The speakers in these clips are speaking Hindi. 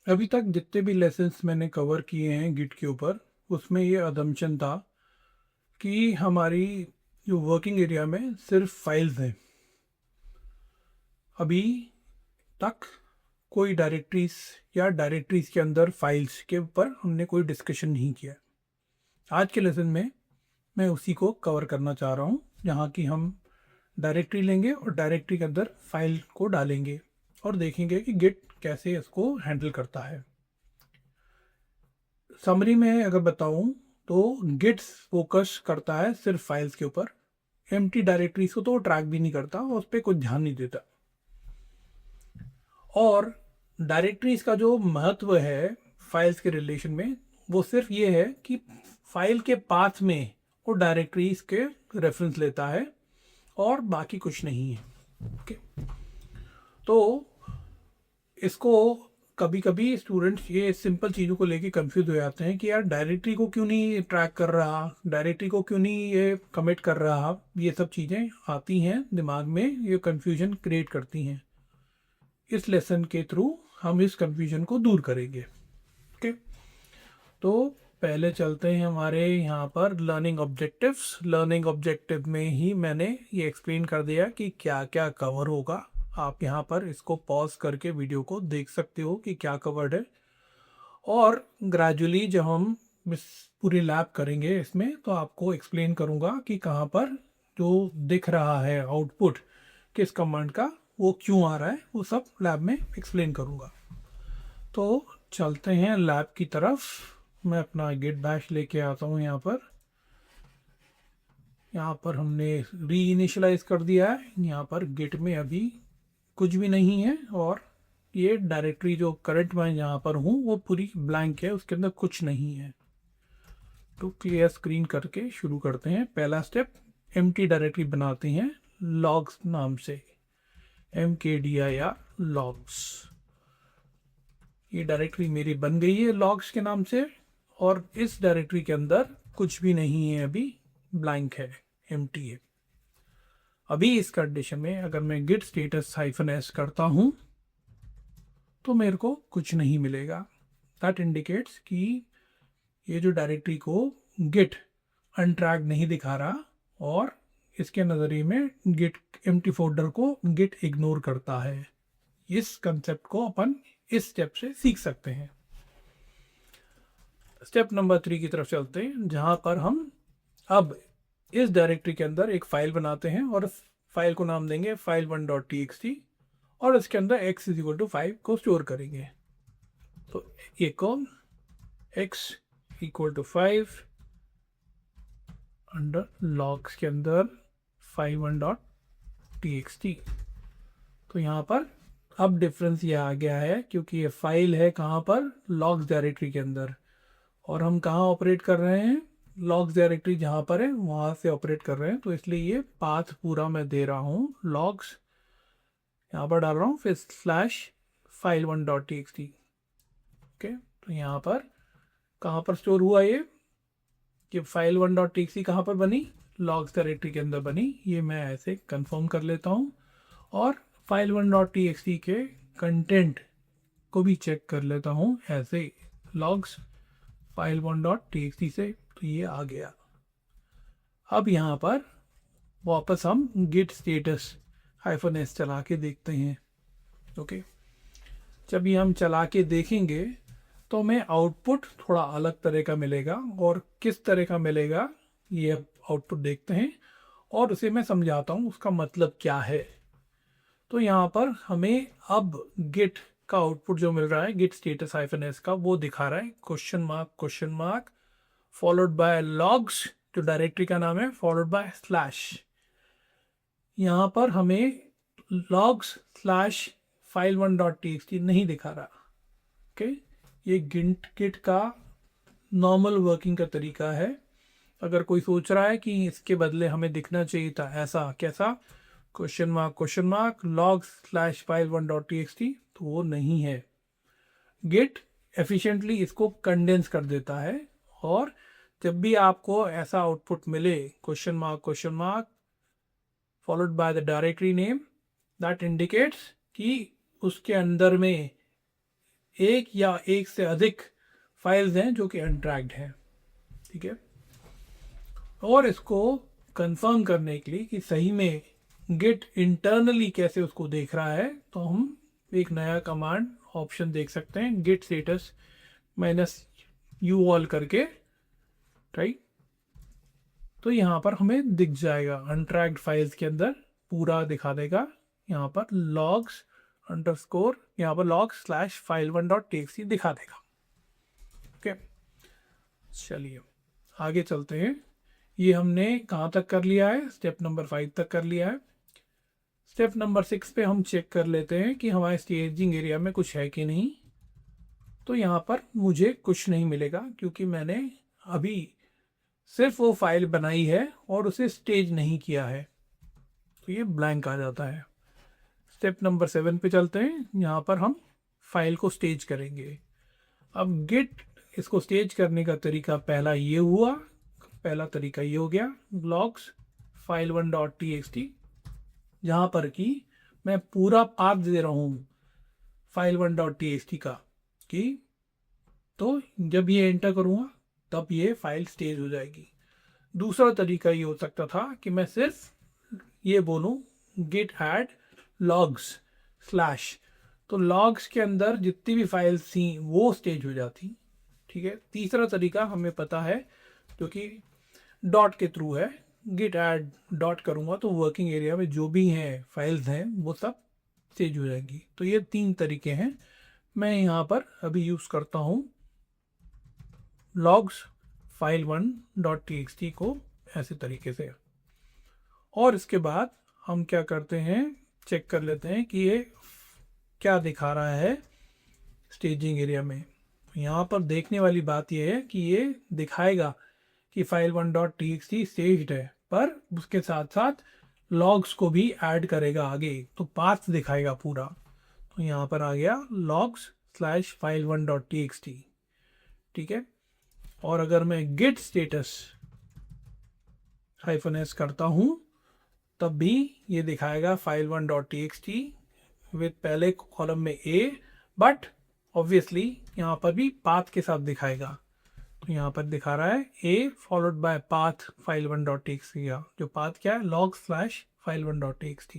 अभी तक जितने भी लेसन्स मैंने कवर किए हैं गिट के ऊपर, उसमें ये अदम्पशन था कि हमारी जो वर्किंग एरिया में सिर्फ फाइल्स हैं। अभी तक कोई डायरेक्टरीज या डायरेक्टरीज के अंदर फाइल्स के ऊपर हमने कोई डिस्कशन नहीं किया। आज के लेसन में मैं उसी को कवर करना चाह रहा हूँ, जहाँ की हम डायरेक्टरी लेंगे और डायरेक्टरी के अंदर फाइल को डालेंगे और देखेंगे कि गिट कैसे इसको हैंडल करता है। समरी में अगर बताऊं तो गिट्स फोकस करता है सिर्फ फाइल्स के ऊपर। एम्प्टी डायरेक्टरीज को तो ट्रैक भी नहीं करता, उस पर कुछ ध्यान नहीं देता। और डायरेक्टरीज का जो महत्व है फाइल्स के रिलेशन में, वो सिर्फ ये है कि फाइल के पाथ में वो डायरेक्टरीज के रेफरेंस लेता है और बाकी कुछ नहीं है। ओके, तो इसको कभी कभी स्टूडेंट्स ये सिंपल चीज़ों को लेके कंफ्यूज हो जाते हैं कि यार डायरेक्टरी को क्यों नहीं ट्रैक कर रहा, डायरेक्टरी को क्यों नहीं ये कमिट कर रहा। ये सब चीज़ें आती हैं दिमाग में, ये कंफ्यूजन क्रिएट करती हैं। इस लेसन के थ्रू हम इस कंफ्यूजन को दूर करेंगे। ओके, तो पहले चलते हैं हमारे यहाँ पर लर्निंग ऑब्जेक्टिव्स। लर्निंग ऑब्जेक्टिव में ही मैंने ये एक्सप्लेन कर दिया कि क्या क्या कवर होगा। आप यहाँ पर इसको पॉज करके वीडियो को देख सकते हो कि क्या कवर्ड है। और ग्रेजुअली जब हम इस पूरी लैब करेंगे इसमें, तो आपको एक्सप्लेन करूँगा कि कहाँ पर जो दिख रहा है आउटपुट किस कमांड का, वो क्यों आ रहा है, वो सब लैब में एक्सप्लेन करूँगा। तो चलते हैं लैब की तरफ। मैं अपना गिट बैश लेके आता हूँ यहाँ पर। यहाँ पर हमने री इनिशियलाइज कर दिया है। यहाँ पर गिट में अभी कुछ भी नहीं है और ये डायरेक्टरी जो करंट मैं यहाँ पर हूँ वो पूरी ब्लैंक है, उसके अंदर कुछ नहीं है। तो क्लियर स्क्रीन करके शुरू करते हैं। पहला स्टेप, एम्प्टी डायरेक्टरी बनाते हैं लॉग्स नाम से, MKDIR लॉग्स। ये डायरेक्टरी मेरी बन गई है लॉग्स के नाम से और इस डायरेक्टरी के अंदर कुछ भी नहीं है, अभी ब्लैंक है, एम्प्टी है। अभी इस कंडीशन में अगर मैं गिट स्टेटस -s करता हूं तो मेरे को कुछ नहीं मिलेगा। दैट इंडिकेट्स कि ये जो डायरेक्टरी को गिट अनट्रैक नहीं दिखा रहा और इसके नज़रिए में गिट एम्प्टी फोल्डर को गिट इग्नोर करता है। इस कंसेप्ट को अपन इस स्टेप से सीख सकते हैं। स्टेप नंबर 3 की तरफ चलते हैं, जहां पर हम अब इस डायरेक्टरी के अंदर एक फाइल बनाते हैं और फाइल को नाम देंगे file1.txt और इसके अंदर x = 5 को स्टोर करेंगे। तो ये कॉल x = 5 अंडर लॉग्स के अंदर file1.txt। तो यहाँ पर अब डिफरेंस ये आ गया है क्योंकि ये फाइल है कहाँ पर, लॉग्स डायरेक्टरी के अंदर, और हम कहाँ ऑपरेट कर रहे हैं, लॉग्स डायरेक्टरी जहाँ पर है वहाँ से ऑपरेट कर रहे हैं। तो इसलिए ये पाथ पूरा मैं दे रहा हूँ, लॉग्स यहाँ पर डाल रहा हूँ, फिर /file1.txt। ओके, तो यहाँ पर कहाँ पर स्टोर हुआ ये, कि file1.txt कहाँ पर बनी, लॉग्स डायरेक्टरी के अंदर बनी। ये मैं ऐसे कंफर्म कर लेता हूँ और file1.txt के कंटेंट को भी चेक कर लेता हूँ ऐसे, लॉग्स file1.txt से। तो ये आ गया। अब यहाँ पर वापस हम git status -s चला के देखते हैं। ओके, जब ये हम चला के देखेंगे तो हमें आउटपुट थोड़ा अलग तरह का मिलेगा, और किस तरह का मिलेगा ये आउटपुट देखते हैं और उसे मैं समझाता हूँ उसका मतलब क्या है। तो यहाँ पर हमें अब गिट का आउटपुट जो मिल रहा है, गिट स्टेटस -s का, वो दिखा रहा है question mark followed by logs, जो डायरेक्टरी का नाम है, फॉलोड बाय स्लैश। यहाँ पर हमें लॉग्स /file1.txt नहीं दिखा रहा। ओके, ये गिट का नॉर्मल वर्किंग का तरीका है। अगर कोई सोच रहा है कि इसके बदले हमें दिखना चाहिए था ऐसा, कैसा, क्वेश्चन मार्क लॉग्स /file1.txt, तो वो नहीं है। गिट एफिशिएंटली इसको कंडेंस कर देता है, और जब भी आपको ऐसा आउटपुट मिले question mark followed by the directory name, that indicates कि उसके अंदर में एक या एक से अधिक फाइल्स हैं जो कि अनट्रैक्ड हैं, ठीक है। और इसको कंफर्म करने के लिए कि सही में गिट इंटरनली कैसे उसको देख रहा है, तो हम एक नया कमांड ऑप्शन देख सकते हैं, गिट स्टेटस -u ऑल करके, राइट। तो यहाँ पर हमें दिख जाएगा अनट्रैक्ड फाइल्स के अंदर पूरा दिखा देगा, यहाँ पर logs अंडरस्कोर, यहाँ पर logs/file1.txt दिखा देगा। ओके, चलिए आगे चलते हैं। ये हमने कहाँ तक कर लिया है, स्टेप नंबर 5 तक कर लिया है। स्टेप नंबर 6 पे हम चेक कर लेते हैं कि हमारे स्टेजिंग एरिया में कुछ है कि नहीं। तो यहाँ पर मुझे कुछ नहीं मिलेगा क्योंकि मैंने अभी सिर्फ वो फाइल बनाई है और उसे स्टेज नहीं किया है, तो ये ब्लैंक आ जाता है। स्टेप नंबर 7 पे चलते हैं, यहाँ पर हम फाइल को स्टेज करेंगे। अब गिट इसको स्टेज करने का तरीका पहला तरीका ये हो गया, logs file1.txt, जहाँ पर कि मैं पूरा पाथ दे रहा हूँ file1.txt का, कि तो जब ये एंटर करूँगा तब ये फाइल स्टेज हो जाएगी। दूसरा तरीका ये हो सकता था कि मैं सिर्फ ये बोलूँ git add logs / तो logs के अंदर जितनी भी फाइल्स थी वो स्टेज हो जाती, ठीक है। तीसरा तरीका हमें पता है जो कि डॉट के थ्रू है, git add डॉट करूँगा तो वर्किंग एरिया में जो भी हैं फाइल्स हैं वो सब स्टेज हो जाएंगी। तो ये 3 तरीके हैं। मैं यहाँ पर अभी यूज़ करता हूँ logs file1.txt को ऐसे तरीके से। और इसके बाद हम क्या करते हैं, चेक कर लेते हैं कि ये क्या दिखा रहा है स्टेजिंग एरिया में। यहाँ पर देखने वाली बात यह है कि ये दिखाएगा कि file1.txt स्टेज्ड है, पर उसके साथ साथ लॉग्स को भी ऐड करेगा आगे, तो पाथ दिखाएगा पूरा। तो यहाँ पर आ गया logs/file1.txt, ठीक है। और अगर मैं git status -s करता हूँ तब भी ये दिखाएगा file1.txt विद पहले कॉलम में a, बट ऑब्वियसली यहाँ पर भी पाथ के साथ दिखाएगा। तो यहाँ पर दिखा रहा है a followed by path file1.txt का, जो पाथ क्या है, logs/file1.txt,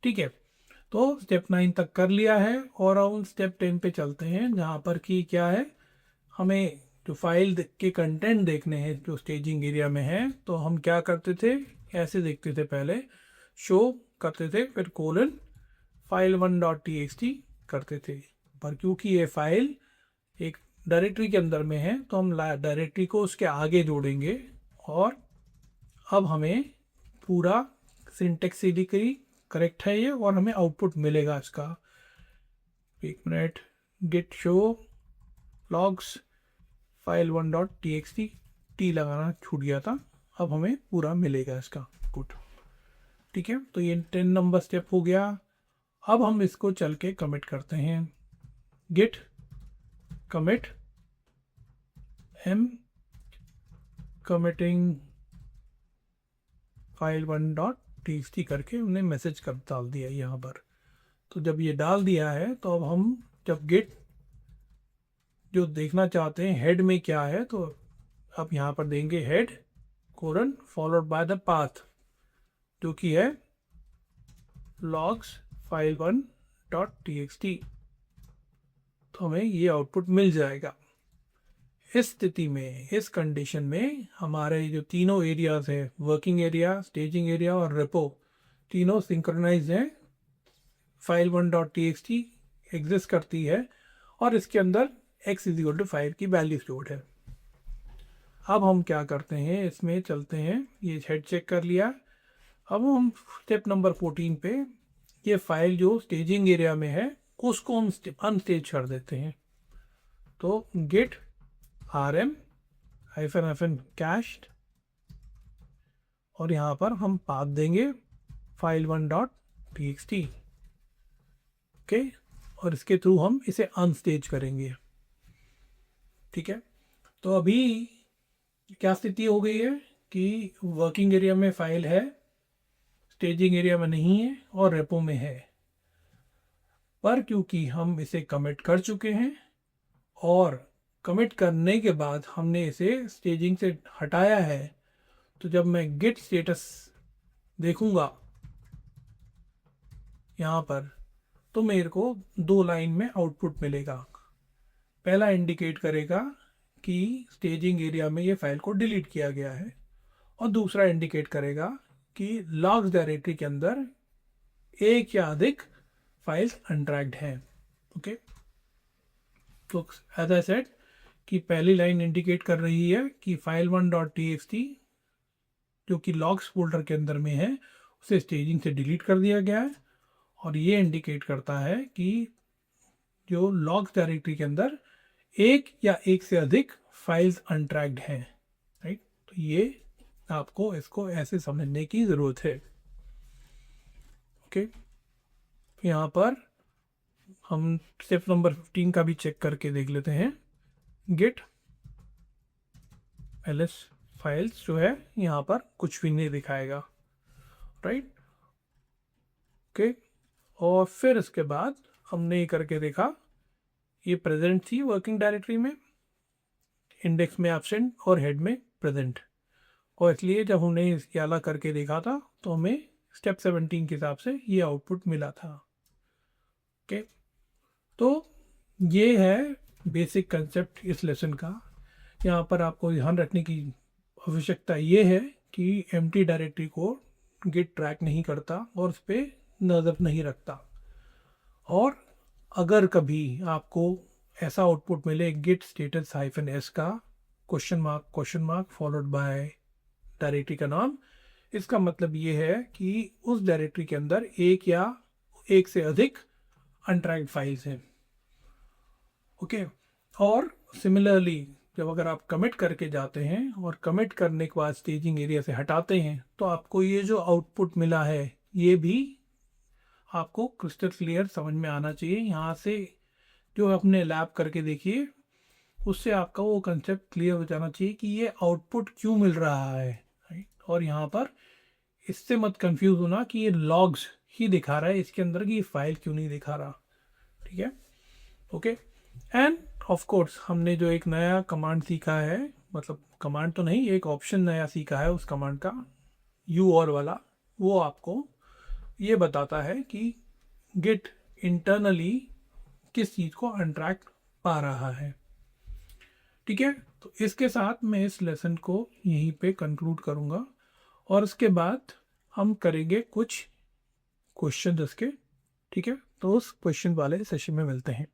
ठीक है। तो स्टेप 9 तक कर लिया है और हम स्टेप 10 पे चलते हैं, जहाँ पर कि क्या है, हमें जो फाइल के कंटेंट देखने हैं जो स्टेजिंग एरिया में है। तो हम क्या करते थे, ऐसे देखते थे, पहले शो करते थे, फिर कोलन file1.txt करते थे। पर क्योंकि ये फाइल एक डायरेक्टरी के अंदर में है तो हम डायरेक्टरी को उसके आगे जोड़ेंगे। और अब हमें पूरा सिंटेक्सिकली करेक्ट है ये, और हमें आउटपुट मिलेगा इसका। एक minute, git show logs file1.txt T लगाना छूट गया था, अब हमें पूरा मिलेगा इसका, गुड, ठीक है। तो ये 10 नंबर स्टेप हो गया। अब हम इसको चल के कमिट करते हैं, git commit m committing file1.txt करके हमने मैसेज कर डाल दिया यहाँ पर। तो जब ये डाल दिया है तो अब हम जब git जो देखना चाहते हैं हेड में क्या है, तो अब यहाँ पर देंगे head colon followed by the path, जो कि है logs file1.txt। तो हमें ये आउटपुट मिल जाएगा। इस स्थिति में, इस कंडीशन में हमारे जो तीनों एरियाज हैं, वर्किंग एरिया, स्टेजिंग एरिया और रेपो, तीनों सिंक्रोनाइज हैं। file1.txt एग्जिस्ट करती है और इसके अंदर x = 5 की वैल्यू स्टोर्ड है। अब हम क्या करते हैं, इसमें चलते हैं, ये हेड चेक कर लिया। अब हम स्टेप नंबर 14 पे ये फाइल जो स्टेजिंग एरिया में है उसको हम अनस्टेज कर देते हैं। तो git rm -cached और यहाँ पर हम पाथ देंगे file1.txt, ओके, और इसके थ्रू हम इसे अनस्टेज करेंगे, ठीक है। तो अभी क्या स्थिति हो गई है कि वर्किंग एरिया में फाइल है, स्टेजिंग एरिया में नहीं है और रेपो में है। पर क्योंकि हम इसे कमिट कर चुके हैं और कमिट करने के बाद हमने इसे स्टेजिंग से हटाया है, तो जब मैं गिट स्टेटस देखूंगा यहाँ पर, तो मेरे को 2 लाइन में आउटपुट मिलेगा। पहला इंडिकेट करेगा कि स्टेजिंग एरिया में ये फाइल को डिलीट किया गया है, और दूसरा इंडिकेट करेगा कि लॉग्स डायरेक्टरी के अंदर एक या अधिक फाइल्स अनट्रैक्ड हैं। ओके, तो एज आई सेड कि पहली लाइन इंडिकेट कर रही है कि file1.txt जो कि लॉग्स फोल्डर के अंदर में है उसे स्टेजिंग से डिलीट कर दिया गया है, और ये इंडिकेट करता है कि जो लॉग्स डायरेक्टरी के अंदर एक या एक से अधिक फाइल्स अनट्रैक्ड हैं। राइट, तो ये आपको इसको ऐसे समझने की ज़रूरत है। ओके, यहाँ पर हम स्टेप नंबर 15 का भी चेक करके देख लेते हैं। गिट ls फाइल्स जो है यहाँ पर कुछ भी नहीं दिखाएगा। राइट, ओके, और फिर इसके बाद हमने ये करके देखा, ये प्रेजेंट थी वर्किंग डायरेक्टरी में, इंडेक्स में एब्सेंट और हेड में प्रेजेंट, और इसलिए जब हमने इसके अलावा करके देखा था तो हमें स्टेप 17 के हिसाब से ये आउटपुट मिला था। ओके, तो ये है बेसिक कंसेप्ट इस लेसन का। यहाँ पर आपको ध्यान रखने की आवश्यकता ये है कि एम्प्टी डायरेक्टरी को गिट ट्रैक नहीं करता और उस पर नज़र नहीं रखता, और अगर कभी आपको ऐसा आउटपुट मिले गिट स्टेटस -s का question mark followed by directory का नाम, इसका मतलब ये है कि उस डायरेक्टरी के अंदर एक या एक से अधिक अनट्रैक्ड फाइल्स हैं। ओके, और सिमिलरली जब अगर आप कमिट करके जाते हैं और कमिट करने के बाद स्टेजिंग एरिया से हटाते हैं, तो आपको ये जो आउटपुट मिला है ये भी आपको क्रिस्टल क्लियर समझ में आना चाहिए। यहाँ से जो आपने लैब करके देखिए उससे आपका वो कंसेप्ट क्लियर हो जाना चाहिए कि ये आउटपुट क्यों मिल रहा है। और यहाँ पर इससे मत कंफ्यूज होना कि ये लॉग्स ही दिखा रहा है, इसके अंदर की फाइल क्यों नहीं दिखा रहा। ठीक है, ओके, एंड ऑफ कोर्स हमने जो एक नया कमांड सीखा है, मतलब कमांड तो नहीं, एक ऑप्शन नया सीखा है उस कमांड का, यू और वाला, वो आपको ये बताता है कि गिट इंटरनली किस चीज़ को अनट्रैक पा रहा है। ठीक है, तो इसके साथ मैं इस लेसन को यहीं पे कंक्लूड करूँगा, और उसके बाद हम करेंगे कुछ क्वेश्चन इसके। ठीक है, तो उस क्वेश्चन वाले सेशन में मिलते हैं।